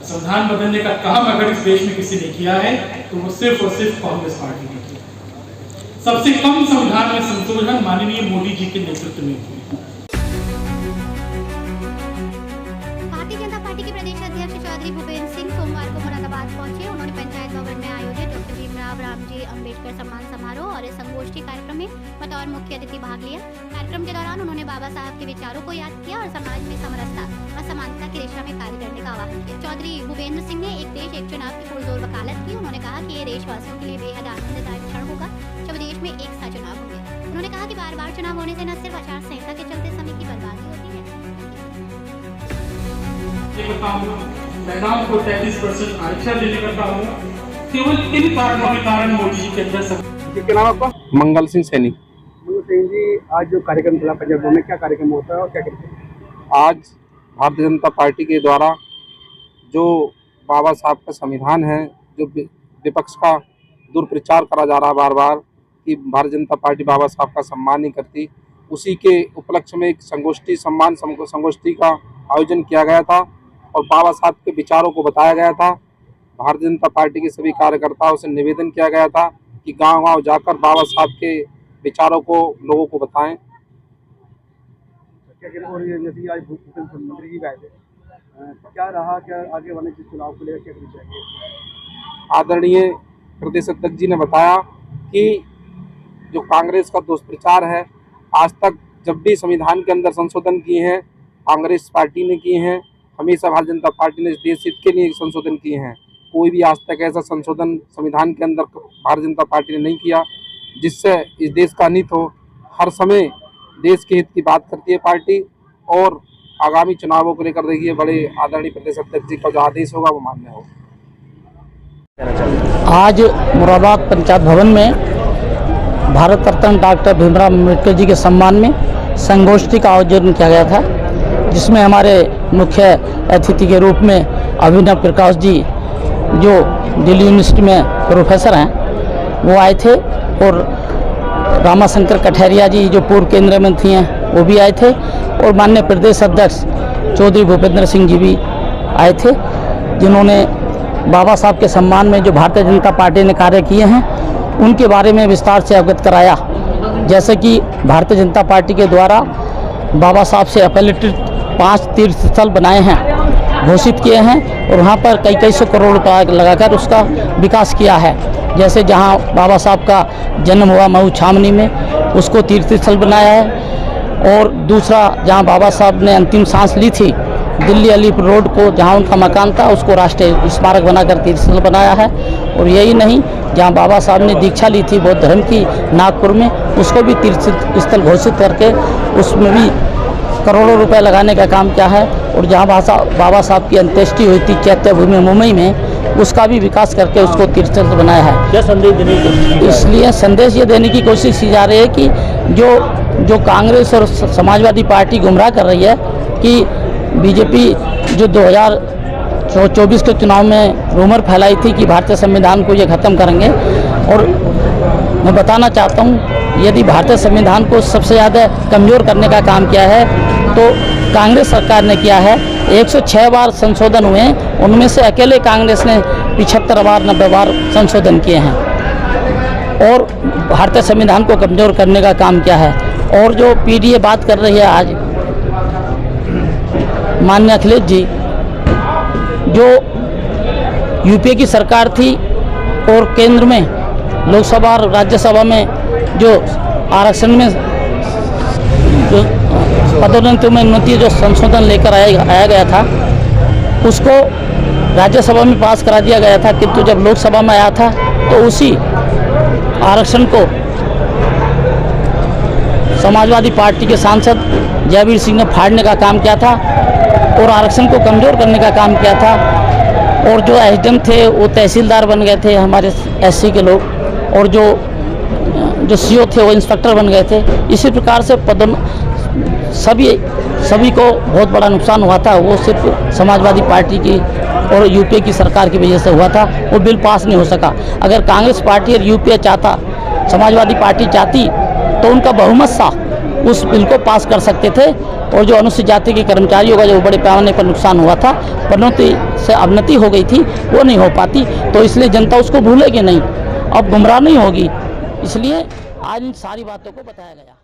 संविधान बदलने का काम अगर इस देश में किसी ने किया है तो वो सिर्फ और सिर्फ कांग्रेस पार्टी ने किया। सबसे कम संविधान में संशोधन माननीय मोदी जी के नेतृत्व में हुई। भारतीय जनता पार्टी के प्रदेश अध्यक्ष चौधरी भूपेंद्र सिंह सोमवार को मुरादाबाद पहुंचे। उन्होंने पंचायत भवन में आयोजित डॉक्टर भीमराव रामजी अम्बेडकर सम्मान समारोह और संगोष्ठी कार्यक्रम में बतौर मुख्य अतिथि भाग लिया। कार्यक्रम के दौरान उन्होंने बाबा साहब के विचारों को याद किया और समाज में समरसता और समानता की दिशा में कार्य करने का आह्वान किया। चौधरी भूपेंद्र सिंह ने एक देश एक चुनाव की पुरजोर वकालत की। उन्होंने कहा कि ये देशवासियों के लिए बेहद आनंददायक क्षण होगा जब देश में एक सा चुनाव होंगे। उन्होंने कहा कि बार बार चुनाव होने से न सिर्फ आचार संहिता के चलते समय की बर्बादी होती है। महिलाओं को 33% आरक्षण देने का काम हुआ। केवल इन कारणों के कारण मोदी जी के अंदर क्या नाम आपका? मंगल सिंह सैनी। मंगल सिंह जी, आज जो कार्यक्रम चला पंजाब में, क्या कार्यक्रम होता है और क्या करते हैं? आज भारतीय जनता पार्टी के द्वारा जो बाबा साहब का संविधान है, जो विपक्ष का दुष्प्रचार करा जा रहा है बार बार कि भारतीय जनता पार्टी बाबा साहब का सम्मान नहीं करती, उसी के उपलक्ष्य में एक संगोष्ठी का आयोजन किया गया था और बाबा साहब के विचारों को बताया गया था। भारतीय जनता पार्टी के सभी कार्यकर्ताओं से निवेदन किया गया था कि गांव-गांव जाकर बाबा साहब के विचारों को लोगों को बताएं। और जैसे आज भूपेंद्र मंत्री जी गए थे, क्या रहा, क्या आगे वाले चुनाव को लेकर क्या करना चाहिए? आदरणीय प्रदेश अध्यक्ष जी ने बताया कि जो कांग्रेस का दुष्प्रचार है, आज तक जब भी संविधान के अंदर संशोधन किए हैं कांग्रेस पार्टी ने किए हैं, हमेशा भारतीय जनता पार्टी ने देश हित के लिए संशोधन किए हैं। कोई भी आज तक ऐसा संशोधन संविधान के अंदर भारतीय जनता पार्टी ने नहीं किया जिससे इस देश का हित हो। हर समय देश के हित की बात करती है पार्टी और आगामी चुनावों को लेकर देखिए बड़े आदरणीय प्रदेश अध्यक्ष जी का जो आदेश होगा वो मान्य होगा। आज मुरादाबाद पंचायत भवन में भारत रत्न डॉक्टर भीमराव अम्बेडकर जी के सम्मान में संगोष्ठी का आयोजन किया गया था, जिसमें हमारे मुख्य अतिथि के रूप में अभिनव प्रकाश जी जो दिल्ली यूनिवर्सिटी में प्रोफेसर हैं वो आए थे और रामाशंकर कठेरिया जी जो पूर्व केंद्रीय मंत्री हैं वो भी आए थे और माननीय प्रदेश अध्यक्ष चौधरी भूपेंद्र सिंह जी भी आए थे, जिन्होंने बाबा साहब के सम्मान में जो भारतीय जनता पार्टी ने कार्य किए हैं उनके बारे में विस्तार से अवगत कराया। जैसे कि भारतीय जनता पार्टी के द्वारा बाबा साहब से अपलिटेड 5 तीर्थ स्थल बनाए हैं, घोषित किए हैं और वहाँ पर कई सौ करोड़ रुपया लगाकर उसका विकास किया है। जैसे जहाँ बाबा साहब का जन्म हुआ मऊ छावनी में, उसको तीर्थ स्थल बनाया है और दूसरा जहाँ बाबा साहब ने अंतिम सांस ली थी दिल्ली अलीपुर रोड को, जहाँ उनका मकान था, उसको राष्ट्रीय स्मारक बनाकर तीर्थ स्थल बनाया है। और यही नहीं, जहाँ बाबा साहब ने दीक्षा ली थी बौद्ध धर्म की नागपुर में, उसको भी तीर्थ स्थल घोषित करके उसमें भी करोड़ों रुपए लगाने का काम किया है। और जहाँ बाबा साहब की अंत्येष्टि हुई थी चैत्य भूमि मुंबई में, उसका भी विकास करके उसको तीर्थ स्थल बनाया है। क्या संदेश देने की कोशिश? इसलिए संदेश ये देने की कोशिश की जा रही है कि जो कांग्रेस और समाजवादी पार्टी गुमराह कर रही है कि बीजेपी जो 2024 के चुनाव में रूमर फैलाई थी कि भारतीय संविधान को ये ख़त्म करेंगे, और मैं बताना चाहता हूँ यदि भारतीय संविधान को सबसे ज़्यादा कमज़ोर करने का काम किया है तो कांग्रेस सरकार ने किया है। 106 बार संशोधन हुए हैं, उनमें से अकेले कांग्रेस ने 75 बार 90 बार संशोधन किए हैं और भारतीय संविधान को कमज़ोर करने का काम किया है। और जो पीडीए बात कर रही है आज माननीय अखिलेश जी, जो यूपीए की सरकार थी और केंद्र में लोकसभा और राज्यसभा में जो आरक्षण में जो पदोन्नति में उन्नति जो संशोधन लेकर आया गया था उसको राज्यसभा में पास करा दिया गया था, किंतु जब लोकसभा में आया था तो उसी आरक्षण को समाजवादी पार्टी के सांसद जयवीर सिंह ने फाड़ने का काम किया था और आरक्षण को कमज़ोर करने का काम किया था। और जो एसडीएम थे वो तहसीलदार बन गए थे हमारे एससी के लोग, और जो सीओ थे वो इंस्पेक्टर बन गए थे। इसी प्रकार से सभी को बहुत बड़ा नुकसान हुआ था। वो सिर्फ समाजवादी पार्टी की और यूपीए की सरकार की वजह से हुआ था, वो बिल पास नहीं हो सका। अगर कांग्रेस पार्टी और यूपीए चाहता, समाजवादी पार्टी चाहती तो उनका बहुमत सा उस बिल को पास कर सकते थे, और जो अनुसूचित जाति के कर्मचारियों का जो बड़े पैमाने पर नुकसान हुआ था, पदोन्नति से अवनति हो गई थी, वो नहीं हो पाती। तो इसलिए जनता उसको भूलेगी नहीं, अब गुमराह नहीं होगी। इसलिए आज इन सारी बातों को बताया गया।